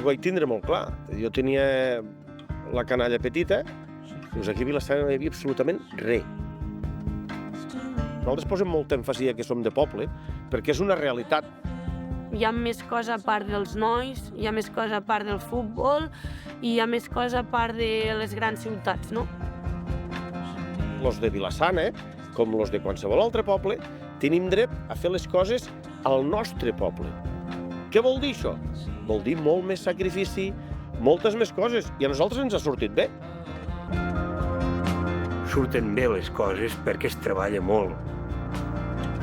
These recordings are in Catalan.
ho vaig tindre molt clar. Jo tenia la canalla petita, doncs aquí a Vila-sana no hi havia absolutament res. Nosaltres posem molt èmfasi que som de poble, perquè és una realitat. Hi ha més cosa a part dels nois, hi ha més cosa a part del futbol i hi ha més cosa a part de les grans ciutats, no? Los de Vila-sana, com los de qualsevol altre poble, tenim dret a fer les coses al nostre poble. Què vol dir això? Vol dir molt més sacrifici, moltes més coses, i a nosaltres ens ha sortit bé. Surten bé les coses perquè es treballa molt.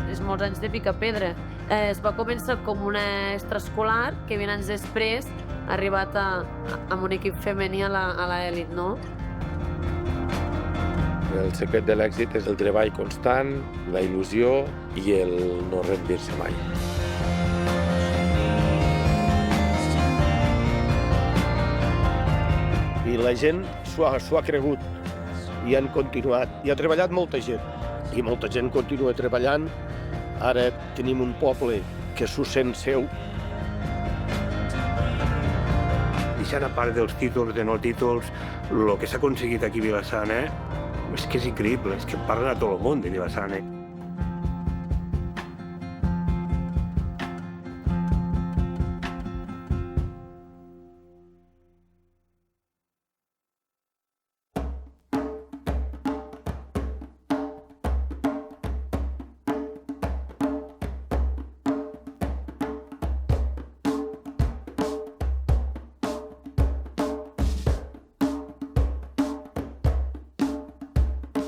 És molts anys de picapedra. Es va començar com una extraescolar que 20 anys després ha arribat amb un equip femení a l'elit, no? El secret de l'èxit és el treball constant, la il·lusió i el no rendir-se mai. I la gent s'ho ha cregut i han continuat. I ha treballat molta gent. I molta gent continua treballant. Ara tenim un poble que s'ho sent seu. Deixant a part dels títols, de no títols, el que s'ha aconseguit aquí a Vila-sana és que és increïble, és que parlen a tot el món de Vila-sana.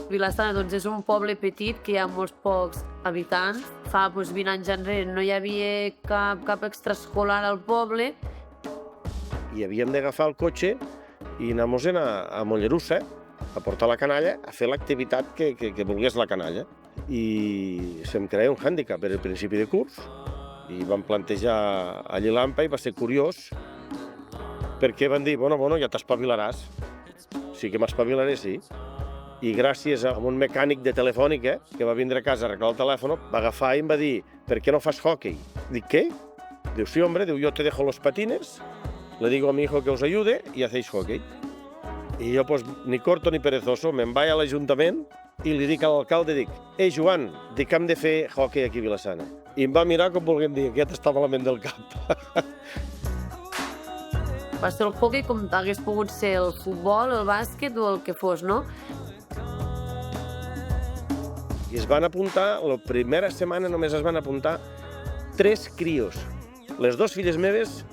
Vila-sana doncs, és un poble petit que hi ha molts pocs habitants. Fa 20 anys enrere no hi havia cap extraescolar al poble. I havíem d'agafar el cotxe i anar-nos-en a Mollerussa, a portar la canalla, a fer l'activitat que volgués la canalla. I se'm creia un hàndicap per al principi de curs i vam plantejar a Llilampa i va ser curiós perquè van dir, bueno, ja t'espavilaràs. Sí que m'espavilaré, sí. I gràcies a un mecànic de Telefònica que va vindre a casa a arreglar el telèfon, va agafar i em va dir, ¿per qué no fas hockey? Dic, ¿qué? Diu, sí, hombre, diu, yo te dejo los patines, le digo a mi hijo que os ayude y hacéis hockey. I jo, pues, ni corto ni perezoso, me'n vaig a l'Ajuntament i li dic a l'alcalde, dic, Joan, dic que hem de fer hockey aquí a Vila-sana. I em va mirar com volguem dir, aquest està malament del cap. Va ser el hockey com hagués pogut ser el futbol, el bàsquet o el que fos, no? I es van apuntar, la primera setmana només es van apuntar 3 crios, les 2 filles meves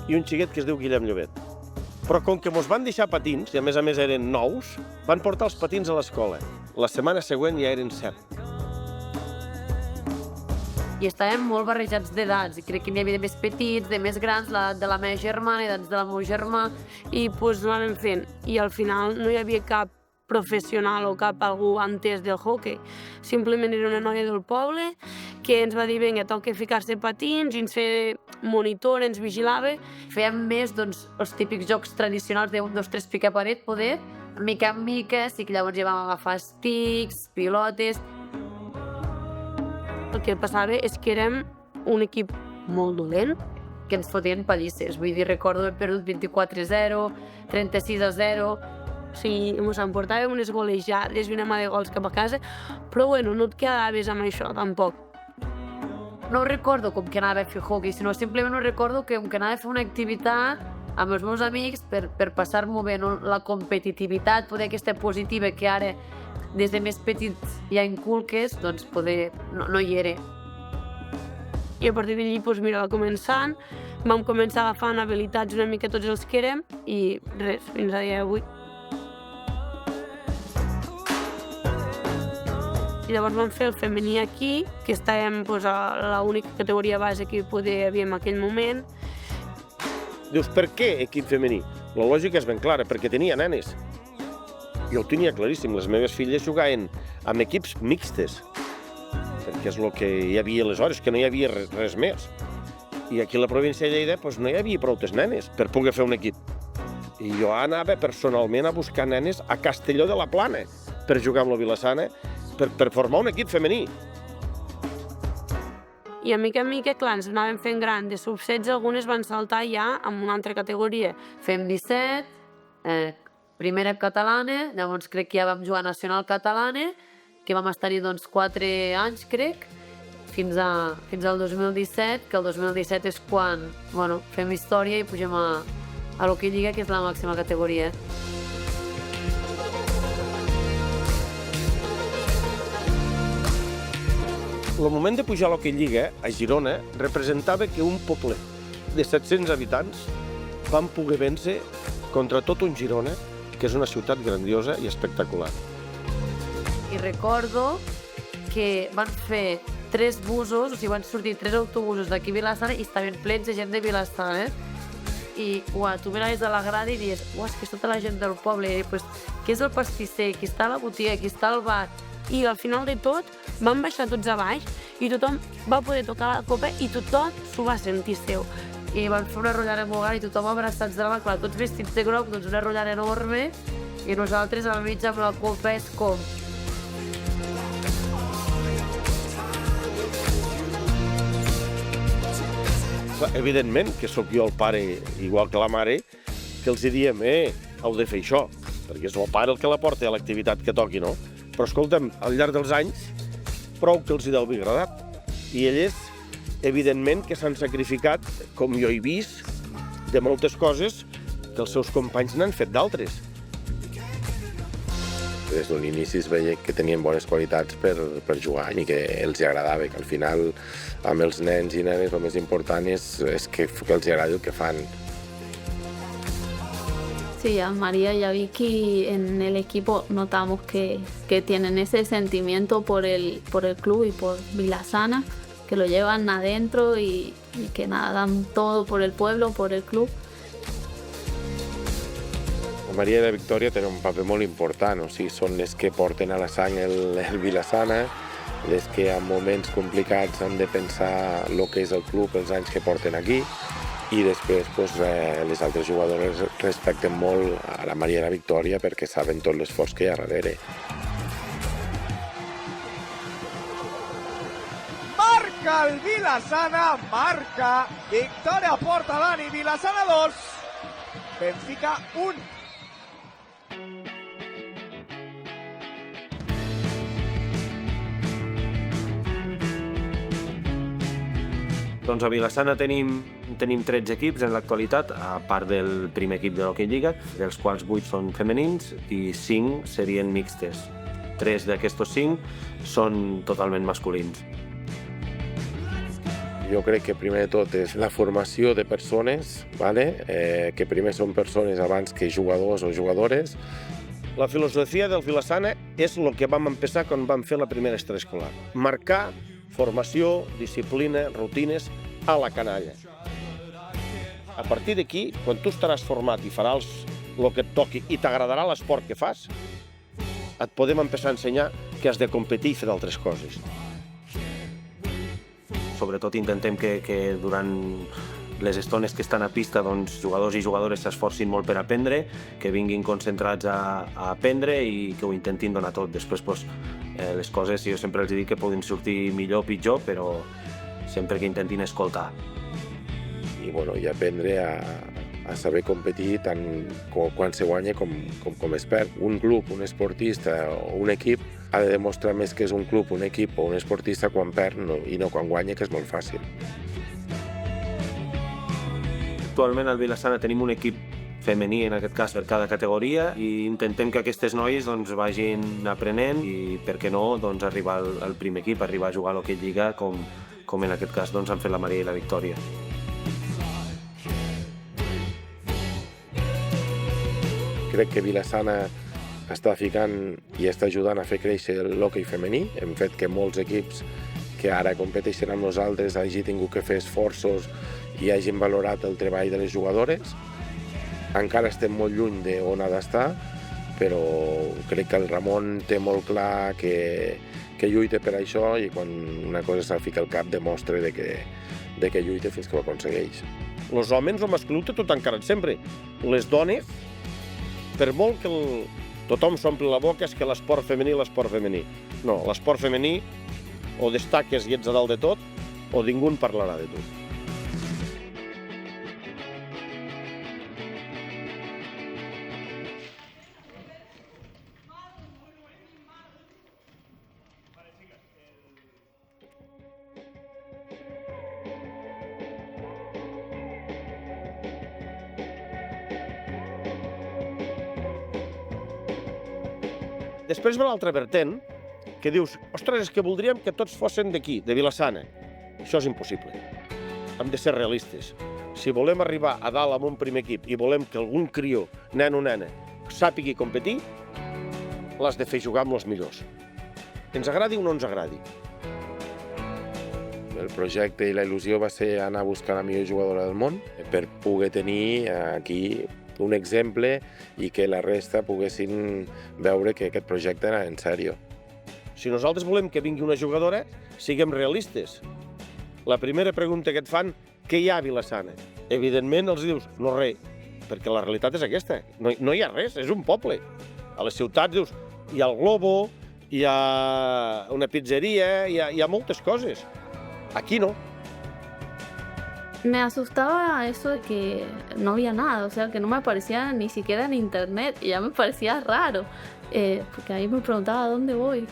i un xiquet que es diu Guillem Llobet. Però com que mos van deixar patins, i a més eren nous, van portar els patins a l'escola. La setmana següent ja eren 7. I estàvem molt barrejats d'edats, i crec que n'hi havia de més petits, de més grans, de la meva germana, edats de la meu germà, i doncs ho anàvem fent. I al final no hi havia cap professional o cap algú entès del hockey. Simplement era una noia del poble que ens va dir, vinga, toca ficar-se patins, i ens feia monitor, ens vigilava. Fèiem més els típics jocs tradicionals de 1, 2, 3, pica paret, poder, mica en mica, sí que llavors ja vam agafar estics, pilotes. El que passava és que érem un equip molt dolent, que ens fotien pallisses. Vull dir, recordo haver perdut 24-0, 36-0. O sigui, ens emportàvem unes golejades i una mà de gols cap a casa, però bueno, no et quedaves amb això, tampoc. No recordo com que anava a fer hockey, sinó simplement no recordo que anava a fer una activitat amb els meus amics per passar-m'ho bé, no? La competitivitat, poder aquesta positiva que ara des de més petits ja inculques, doncs poder no hi era. I a partir d'allí, doncs mira, va començant, vam començar agafant habilitats una mica tots els que érem i res, fins a dia d'avui. I llavors vam fer el femení aquí, que estàvem a l'única categoria base que hi havia en aquell moment. Dius, per què equip femení? La lògica és ben clara, perquè tenia nenes. Jo ho tenia claríssim, les meves filles jugaven amb equips mixtes, perquè és el que hi havia aleshores, que no hi havia res més. I aquí a la província de Lleida no hi havia prou nenes per poder fer un equip. I jo anava personalment a buscar nenes a Castelló de la Plana per jugar amb la Vila-sana, per formar un equip femení. I a mica, clar, ens anàvem fent gran. De sub-16 algunes van saltar ja en una altra categoria. Fem 17, primera catalana, llavors crec que ja vam jugar nacional catalana, que vam estar-hi 4 anys, crec, fins al 2017, que el 2017 és quan fem història i pugem a l'Hockey Lliga, que és la màxima categoria. El moment de pujar a l'Hockey Lliga, a Girona, representava que un poble de 700 habitants van poder vèncer contra tot un Girona, que és una ciutat grandiosa i espectacular. I recordo que van fer 3 busos, o sigui, van sortir 3 autobusos d'aquí a Vila-sana i estaven plens de gent de Vila-sana, I tu miraves a la grada i dius, és que és tota la gent del poble, i pues, què és el pastisser, aquí està la botiga, aquí està el bar. I al final de tot vam baixar tots a baix i tothom va poder tocar la copa i tothom s'ho va sentir seu. I van fer una rotllana molt gran i tothom abraçats de la mà, clar, tots vestits de groc, doncs una rotllana enorme, i nosaltres al mig amb la copa és com... Evidentment que sóc jo el pare, igual que la mare, que els diem, heu de fer això, perquè és el pare el que la porta a l'activitat que toqui, no? Però escolta'm, al llarg dels anys, prou que els deu haver agradat. I elles, evidentment, que s'han sacrificat, com jo he vist, de moltes coses que els seus companys n'han fet d'altres. Des d'un inici es veia que tenien bones qualitats per jugar i que els agradava, que al final amb els nens i nenes el més important és que els agradi el que fan. Sí, a María y a Vicky en el equipo notamos que tienen ese sentimiento por el club y por Vila-sana, que lo llevan adentro y que nada, dan todo por el pueblo, por el club. La Maria i la Victòria tenen un paper molt important, o sigui, són les que porten a la sang el Vila-sana, les que en moments complicats han de pensar el que és el club, els anys que porten aquí, i després les altres jugadores respecten molt a la Maria i la Victòria perquè saben tot l'esforç que hi ha darrere. Marca el Vila-sana, marca Victòria Portadani, Vila-sana 2, Benfica 1. Doncs a Vila-sana tenim 13 equips en l'actualitat, a part del primer equip de l'Hockey Lliga, dels quals 8 són femenins i 5 serien mixtes. 3 d'aquestos 5 són totalment masculins. Jo crec que primer de tot és la formació de persones, que primer són persones abans que jugadors o jugadores. La filosofia del Vila-sana és el que vam empezar quan vam fer la primera extraescolar. Marcar formació, disciplina, rutines a la canalla. A partir d'aquí, quan tu estaràs format i faràs el que et toqui i t'agradarà l'esport que fas, et podem empezar a ensenyar que has de competir i fer d'altres coses. Sobretot intentem que durant les estones que estan a pista, doncs, jugadors i jugadores s'esforcin molt per aprendre, que vinguin concentrats a aprendre i que ho intentin donar tot. Després, les coses, jo sempre els dic que poden sortir millor o pitjor, però sempre que intentin escoltar. I aprendre a saber competir tant quan se guanya com es perd. Un club, un esportista o un equip ha de demostrar més que és un club, un equip o un esportista quan perd i no quan guanya, que és molt fàcil. Actualment al Vila-sana tenim un equip femení, en aquest cas, per cada categoria, i intentem que aquestes noies vagin aprenent i, per què no, arribar al primer equip, arribar a jugar a l'Hockey Lliga, com en aquest cas han fet la Maria i la Victòria. Crec que Vila-sana està ficant i està ajudant a fer créixer l'hoquei femení. Hem fet que molts equips que ara competeixen amb nosaltres hagin tingut que fer esforços i hagin valorat el treball de les jugadores. Encara estem molt lluny d'on ha d'estar, però crec que el Ramon té molt clar que lluita per això i quan una cosa se'l fica al cap demostra que lluita fins que ho aconsegueix. Els homes, el masculí, té tot encarat sempre. Les dones, per molt que tothom s'omple la boca, és que l'esport femení. No, l'esport femení o destaques i ets a dalt de tot, o ningú en parlarà de tu. Després ve l'altra vertent, que dius, ostres, és que voldríem que tots fossin d'aquí, de Vila-sana. Això és impossible. Hem de ser realistes. Si volem arribar a dalt amb un primer equip i volem que algun crió, nen o nena, sàpigui competir, l'has de fer jugar amb els millors. Ens agradi o no ens agradi. El projecte i la il·lusió va ser anar a buscar la millor jugadora del món per poder tenir aquí un exemple i que la resta poguessin veure que aquest projecte era en sèrio. Si nosaltres volem que vingui una jugadora, siguem realistes. La primera pregunta que et fan, què hi ha a Vila-sana? Evidentment els dius, no res, perquè la realitat és aquesta. No hi ha res, és un poble. A les ciutats dius, hi ha el Globo, hi ha una pizzeria, hi ha moltes coses. Aquí no. Me asustaba eso de que no había nada, o sea, que no me aparecía ni siquiera en internet y ya me parecía raro, porque ahí me preguntaba ¿a dónde voy?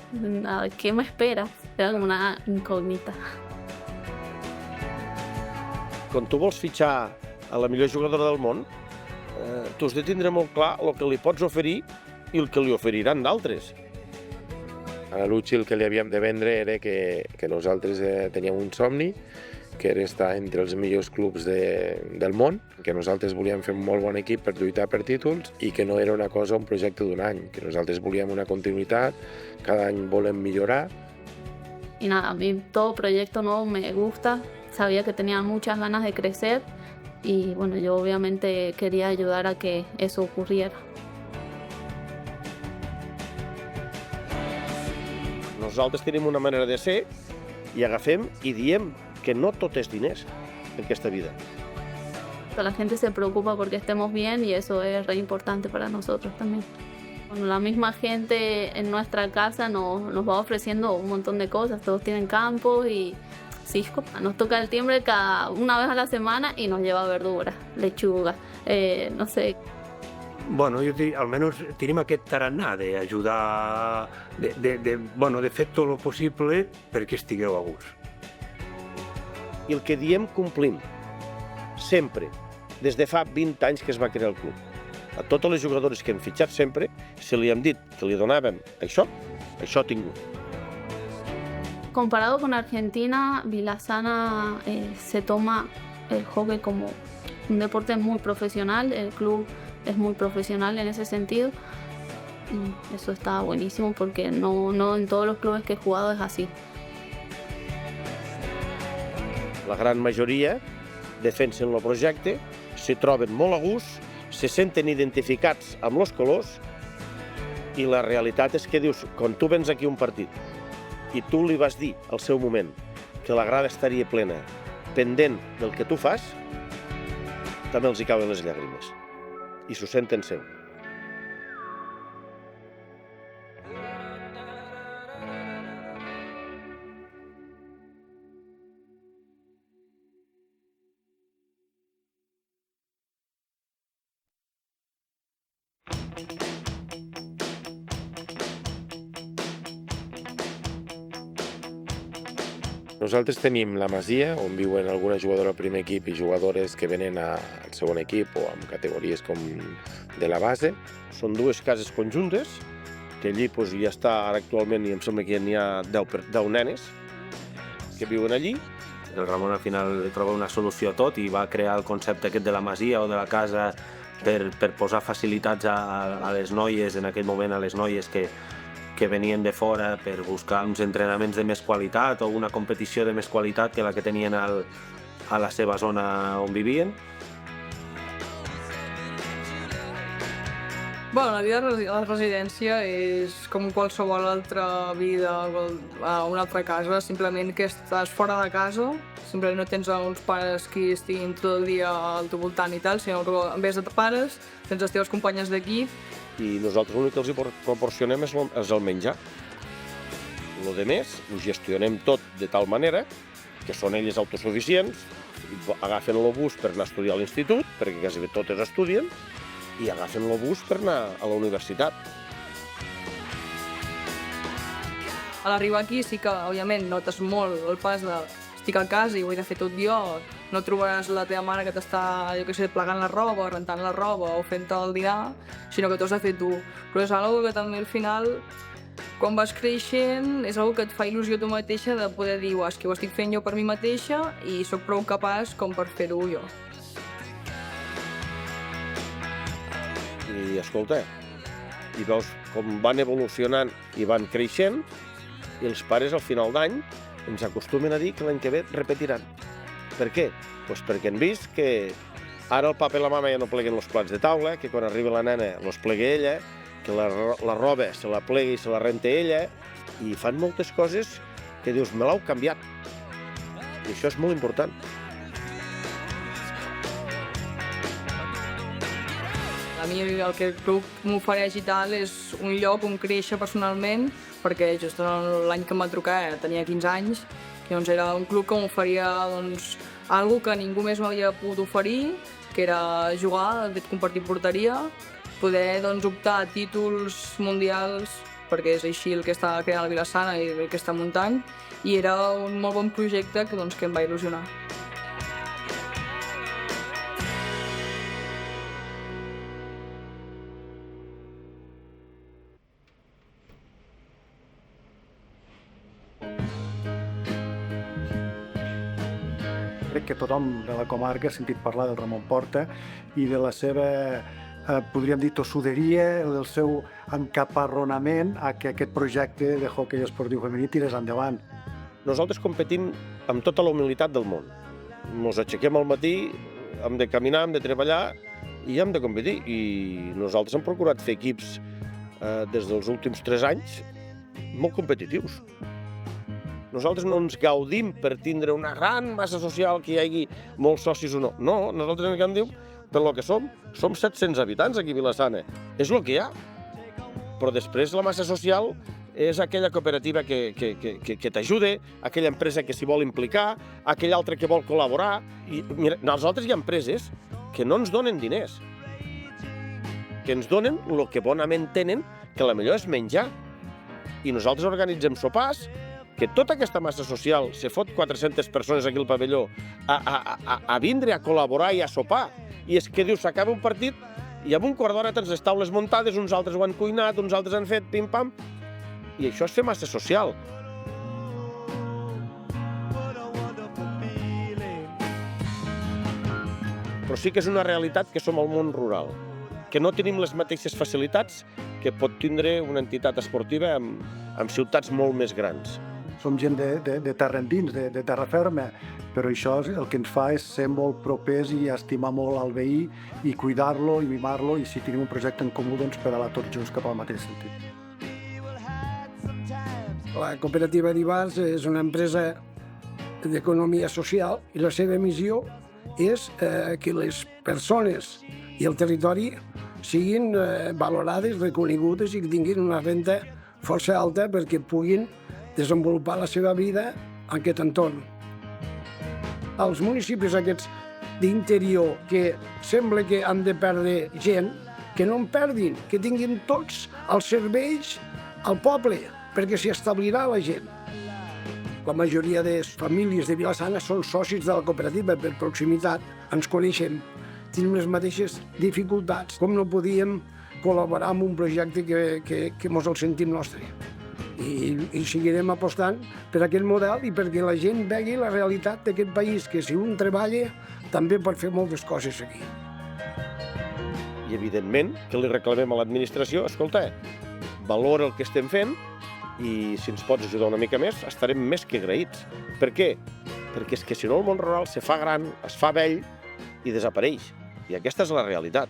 ¿A qué me espera? Era como una incògnita. Quan tu vols fitxar a la millor jugadora del món, tu has de tindre molt clar el que li pots oferir i el que li oferiran d'altres. A la Luchi el que li havíem de vendre era que nosaltres teníem un somni, que era estar entre els millors clubs del món, que nosaltres volíem fer un molt bon equip per lluitar per títols i que no era una cosa, un projecte d'un any, que nosaltres volíem una continuïtat, cada any volem millorar. Y nada, a mí todo proyecto nuevo me gusta, sabía que tenían muchas ganas de crecer y bueno, yo obviamente quería ayudar a que eso ocurriera. Nosaltres tenim una manera de ser i agafem i diem que no tot és diners en aquesta vida. La gente se preocupa porque estemos bien y eso es re importante para nosotros también. Bueno, la misma gente en nuestra casa nos va ofreciendo un montón de cosas, todos tienen campos y sí, nos toca el timbre una vez a la semana y nos lleva verduras, lechuga, no sé. Bueno, almenys tenim aquest tarannà d'ajudar, de fer tot el possible perquè estigueu a gust. I el que diem complim, sempre, des de fa 20 anys que es va crear el club. A totes les jugadores que hem fitxat sempre, si li hem dit que li donàvem això ha tingut. Comparado con Argentina, Vila-sana se toma el hockey como un deporte muy profesional, el club es muy profesional en ese sentido y eso está buenísimo porque no en todos los clubes que he jugado es así. La gran majoria defensen el projecte, s'hi troben molt a gust, se senten identificats amb els colors i la realitat és que dius, quan tu vens aquí un partit i tu li vas dir al seu moment que la grada estaria plena, pendent del que tu fas, també els hi cauen les llàgrimes i s'ho senten seu. Nosaltres tenim la Masia, on viuen alguna jugadora al primer equip i jugadores que venen al segon equip o amb categories com de la base. Són dues cases conjuntes, que allí ja està ara actualment i em sembla que n'hi ha 10 nenes que viuen allí. El Ramon al final troba una solució a tot i va crear el concepte aquest de la masia o de la casa per posar facilitats a les noies, en aquell moment a les noies que venien de fora per buscar uns entrenaments de més qualitat o una competició de més qualitat que la que tenien a la seva zona on vivien. Bueno, la vida a la residència és com qualsevol altra vida a una altra casa, simplement que estàs fora de casa, simplement no tens uns pares que estiguin tot el dia al teu voltant i tal, sinó que en vez de pares tens les teves companyes d'equip. I nosaltres l'únic que els proporcionem és el menjar. El de més ho gestionem tot de tal manera que són elles autosuficients, agafen el bus per anar a estudiar a l'institut, perquè quasi totes estudien, i agafen el bus per anar a la universitat. A l'arribar aquí sí que, òbviament, notes molt el pas de estic a casa i ho he de fer tot jo, no trobaràs la teva mare que t'està, jo què sé, plegant la roba, rentant la roba o fent el dinar, sinó que t'ho has de fer tu. Però és una cosa que també al final, quan vas creixent, és una que et fa il·lusió tu mateixa de poder dir, és que ho estic fent jo per mi mateixa i sóc prou capaç com per fer-ho jo. I escolta, i veus com van evolucionant i van creixent, i els pares al final d'any ens acostumen a dir que l'any que ve repetiran. Per què? Doncs perquè han vist que ara el papa i la mama ja no pleguen els plats de taula, que quan arriba la nena els plega ella, que la roba se la plega i se la renta ella, i fan moltes coses que dius, me l'heu canviat. I això és molt important. A mi el que el club m'ofereix i tal és un lloc on créixer personalment, perquè just l'any que em va trucar tenia 15 anys, que doncs era un club que m'oferia algo que ningú més m'havia pogut oferir, que era jugar, compartir porteria, poder optar a títols mundials, perquè és així el que està creant la Vila-sana i el que està muntant, i era un molt bon projecte que em va il·lusionar. Crec que tothom de la comarca ha sentit parlar del Ramon Porta i de la seva, podríem dir, tossuderia, del seu encaparronament a que aquest projecte de hoquei esportiu femení tirés endavant. Nosaltres competim amb tota la humilitat del món. Ens aixequem al matí, hem de caminar, hem de treballar i hem de competir. I nosaltres hem procurat fer equips des dels últims 3 anys molt competitius. Nosaltres no ens gaudim per tindre una gran massa social, que hi hagi molts socis o no. No, nosaltres ens gaudim per lo que som. Som 700 habitants aquí a Vila-sana. És el que hi ha. Però després la massa social és aquella cooperativa que t'ajuda, aquella empresa que s'hi vol implicar, aquell altre que vol col·laborar. I mira, nosaltres hi ha empreses que no ens donen diners, que ens donen el que bonament tenen, que la millor és menjar. I nosaltres organitzem sopars, que tota aquesta massa social se fot 400 persones aquí al pavelló a vindre a col·laborar i a sopar. I és que dius, s'acaba un partit i en un quart d'hora tens les taules muntades, uns altres ho han cuinat, uns altres han fet pim-pam. I això és fer massa social. Però sí que és una realitat que som al món rural, que no tenim les mateixes facilitats que pot tindre una entitat esportiva en ciutats molt més grans. Som gent de terra endins, de terra ferma, però això el que ens fa és ser molt propers i estimar molt el veí i cuidar-lo i mimar-lo, i si tenim un projecte en comú, doncs pedalar tots junts cap al mateix sentit. La cooperativa d'Ivars és una empresa d'economia social i la seva missió és que les persones i el territori siguin valorades, reconegudes i que tinguin una renda força alta perquè puguin desenvolupar la seva vida en aquest entorn. Els municipis aquests d'interior que sembla que han de perdre gent, que no en perdin, que tinguin tots els serveis al poble, perquè s'hi establirà la gent. La majoria de famílies de Vila-sana són socis de la cooperativa per proximitat, ens coneixem, tenim les mateixes dificultats, com no podíem col·laborar en un projecte que ens el sentim nostre. I seguirem apostant per aquest model i perquè la gent vegi la realitat d'aquest país, que si un treballa també pot fer moltes coses aquí. I evidentment que li reclamem a l'administració, escolta, valora el que estem fent i si ens pots ajudar una mica més estarem més que agraïts. Per què? Perquè és que si no el món rural se fa gran, es fa vell i desapareix. I aquesta és la realitat.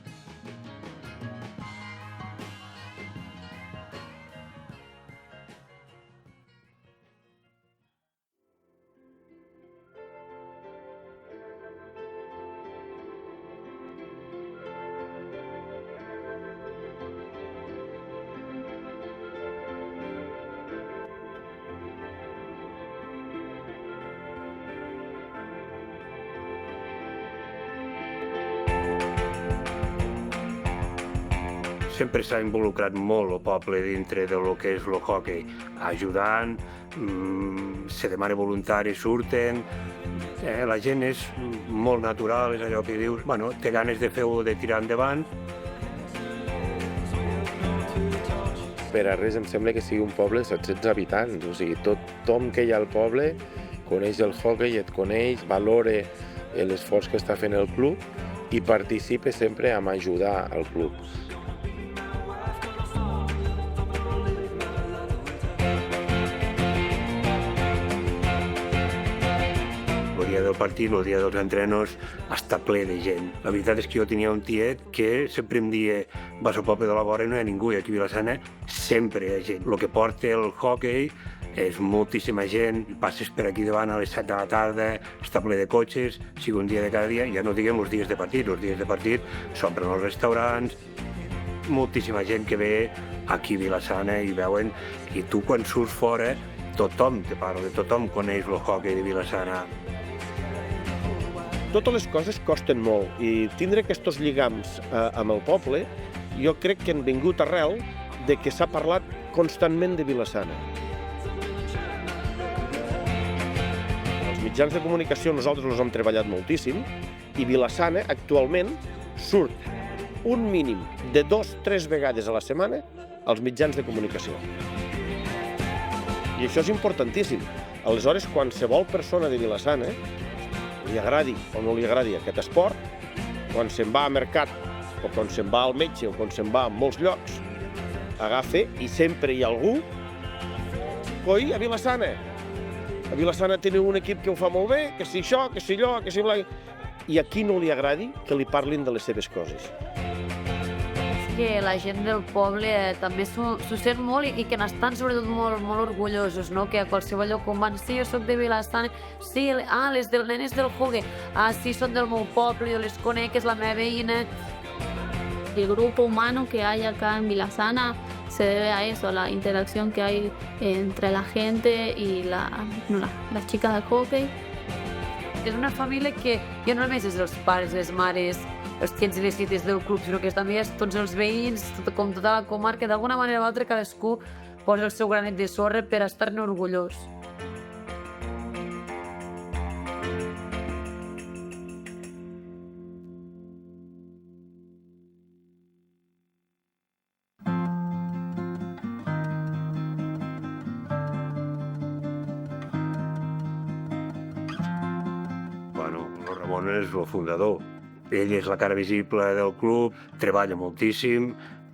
sempre s'ha involucrat molt el poble dintre de lo que és el hoquei, ajudant, se demana voluntaris, surten, la gent és molt natural, és allò que dius, bueno, té ganes de fer-ho, de tirar endavant. Per a res em sembla que sigui un poble de 700 habitants, o sigui, tothom que hi ha al poble coneix el hoquei, et coneix, valora l'esforç que està fent el club i participa sempre en ajudar al club. El dia del partit, el dia dels entrenos, està ple de gent. La veritat és que jo tenia un tiet que sempre em dia vas al poble de la vora i no hi ha ningú, i aquí a Vila-sana sempre hi ha gent. El que porta el hoquei és moltíssima gent, passes per aquí davant a les 7 de la tarda, està ple de cotxes, sigui un dia de cada dia, ja no diguem els dies de partit, s'omplen els restaurants, moltíssima gent que ve aquí a Vila-sana i veuen, i tu quan surts fora, tothom te parla, tothom coneix el hoquei de Vila-sana. Totes les coses costen molt i tindre aquests lligams amb el poble jo crec que han vingut arrel de que s'ha parlat constantment de Vila-sana. Els mitjans de comunicació nosaltres els hem treballat moltíssim i Vila-sana actualment surt un mínim de 2-3 vegades a la setmana als mitjans de comunicació. I això és importantíssim. Aleshores, qualsevol persona de Vila-sana li agradi o no li agradi aquest esport, quan se'n va a mercat o quan se'n va al metge o quan se'n va a molts llocs, agafa i sempre hi ha algú coi, a Vila-sana. A Vila-sana teniu un equip que ho fa molt bé, que si això, que si allò, que si bla... I a qui no li agradi que li parlin de les seves coses. Que la gent del poble també s'ho sent molt i que n'estan sobretot molt orgullosos, no? Que a qualsevol lloc on van, sí, jo soc de Vila-sana, sí, les nenes del hoquei, sí, són del meu poble, jo les conec, és la meva veïna. El grupo humano que hay acá en Vila-sana se debe a eso, a la interacción que hay entre la gente y las chicas del hockey. És una família que ja no només és els pares, les mares, els tiets i les tietes del club, sinó que també és tots els veïns, com tota la comarca, d'alguna manera o altra cadascú posa el seu granet de sorra per estar-ne orgullós. Bueno, el Ramon és el fundador. Ell és la cara visible del club, treballa moltíssim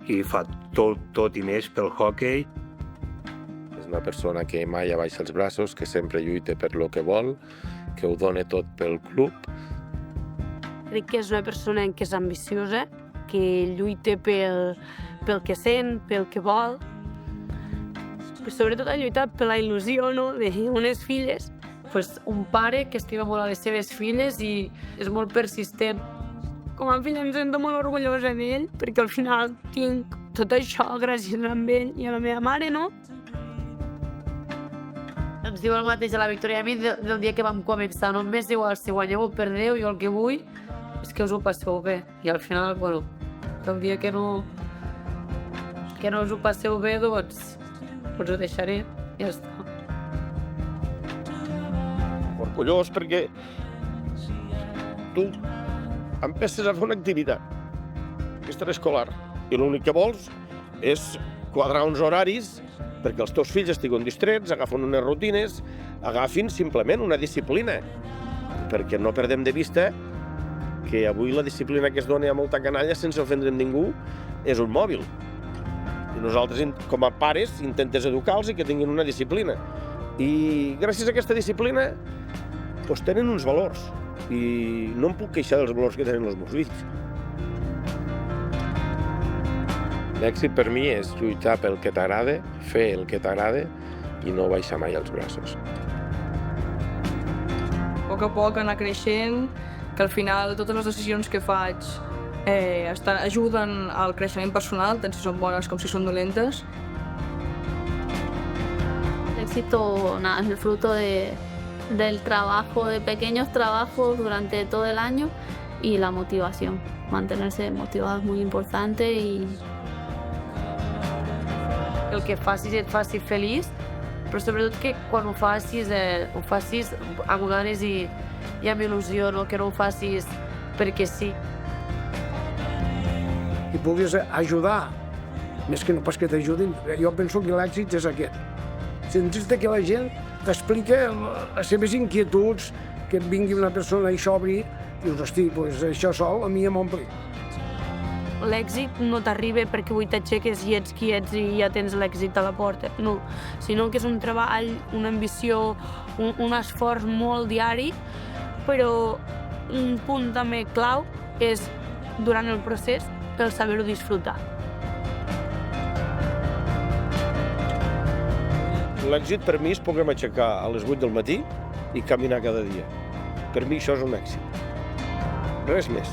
i fa tot i més pel hoquei. És una persona que mai abaixa els braços, que sempre lluita per lo que vol, que ho dona tot pel club. Crec que és una persona que és ambiciosa, que lluita pel que sent, pel que vol. Però sobretot ha lluitat per la il·lusió, no?, d'unes filles. Pues un pare que estima molt a les seves filles i és molt persistent. Com a filla em sento molt orgullosa d'ell, perquè al final tinc tot això gràcies a ell i a la meva mare, no? Ens diu el mateix a la Victòria i a mi del dia que vam començar. No m'és igual si guanyeu o perdeu, jo el que vull és que us ho passeu bé. I al final, bueno, el dia que no us ho passeu bé, doncs ho deixaré i ja està. Orgullós perquè tu empieces a fer una activitat extraescolar i l'únic que vols és quadrar uns horaris perquè els teus fills estiguen distrets, agafen unes rutines, agafin simplement una disciplina, perquè no perdem de vista que avui la disciplina que es dona a molta canalla sense ofendre ningú és un mòbil. I nosaltres, com a pares, intentes educar-los i que tinguin una disciplina. I gràcies a aquesta disciplina doncs tenen uns valors i no em puc queixar dels valors que tenen els meus fills. L'èxit per mi és lluitar pel que t'agrada, fer el que t'agrada i no baixar mai els braços. A poc a poc anar creixent, que al final totes les decisions que faig ayuden al creixement personal, tant si són bones com si són dolentes. El éxito es el fruto del trabajo, de pequeños trabajos durante todo el año y la motivación. Mantenerse motivado es muy importante y el que facis et faci feliç, però sobretot que quan ho facis amb ganes i amb il·lusió, no? Que no ho facis perquè sí. I puguis ajudar, més que no pas que t'ajudin. Jo penso que l'èxit és aquest. Sentir-te que la gent t'explica les seves inquietuds, que et vingui una persona i s'obri, i dius, hosti, doncs això sol a mi m'ompli. L'èxit no t'arriba perquè avui t'aixeques i ets qui ets i ja tens l'èxit a la porta, no. Sinó que és un treball, una ambició, un esforç molt diari, però un punt també clau és, durant el procés, el saber-ho disfrutar. L'èxit per mi és poder m'aixecar a les 8 del matí i caminar cada dia. Per mi això és un èxit. Res més.